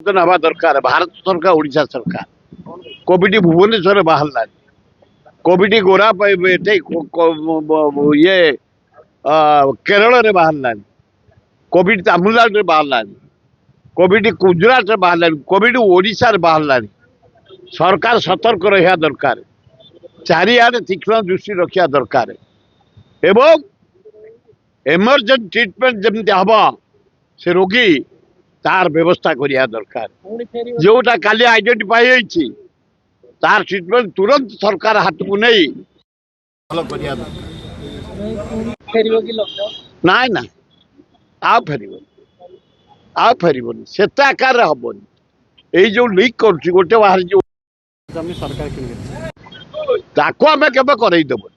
हवा दरकार भारत सरकार ओडिशा सरकार कोविड भुवनेश्वर बाहर कोविड गोरा ये केरल बाहर कोविड तमिलनाडु बाहर कोविड गुजरात बाहर कोविड ओडिशा बाहर सरकार सतर्क रहा दरकार चारिआडे तीक्ष्ण दृष्टि रखा दरकार एवं एमरजेंसी ट्रिटमेंट जमी हम से रोगी तार व्यवस्था करिया दरकार जोटा काली आइडेंटिफाई होइछि तार ट्रिटमेंट तुरंत सरकार हाथ को नहीं भल करिया ना ना आ फेरबनी सेते आकार हेबनी एई जो लीक करूछि गोटे बाहर जो जमी सरकार किने ताको आमे केबे करई देबो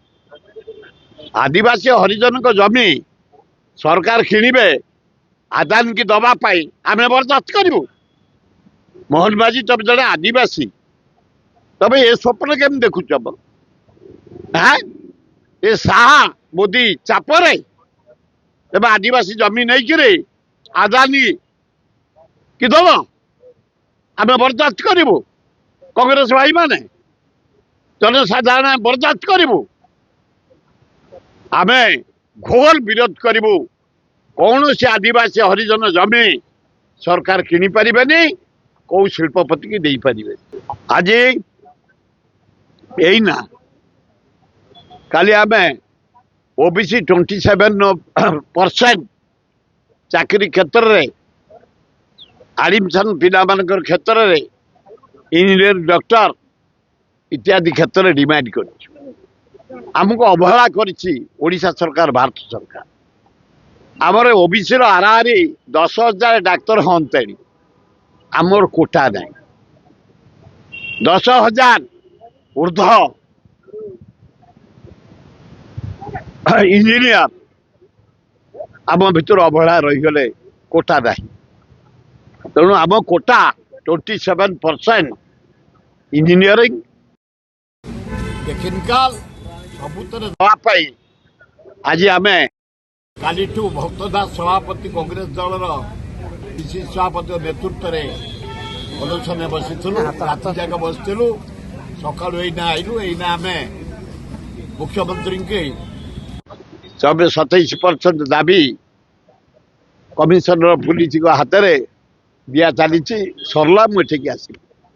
आदिवासी हरिजन को जमी सरकार किणिबे आदान की दबा पाई आमे बर्दाश्त करूँ मोहन माझी तुम जड़े आदिवासी तब ये स्वप्न केम देखुच ये साहा मोदी चापरे तब आदिवासी जमी नहीं कि आदानी कि दब आमे बर्दाश्त करूँ कांग्रेस भाई माने जनसाधारण बर्दाश्त करूँ आमे घोर विरोध करूँ कौन से आदिवासी हरिजन जमी सरकार किनी पारिबेनी कौ शिल्पपति की दे पारिबे आज एना काली आमे ओबीसी 27% चाकरी क्षेत्र रे एडमिशन पिला मानकर क्षेत्र रे इंजीनियर डॉक्टर इत्यादि क्षेत्र में डिमांड कर आमको अवहेला करिछि ओडिशा सरकार भारत सरकार आमर ओबीसी आरारी 10,000 डाक्तर हंते आमर कोटा ना 10,000 ऊर्ध इंजीनियर आम भर अवहेला रहीगले कोटा ना तेणु आम कोटा 27% इंजीनियरिंग टेक्निकल सबुतरे आज आमे काली भक्तदास सभापति कांग्रेस दलर पिसी सभापति नेतृत्व में प्रदर्शन बसी रात जाक बसलु सका आईलु एना आम मुख्यमंत्री के 27% दाबी कमिशनर पुलिस हाथ में दिया चली सरला मुझे आस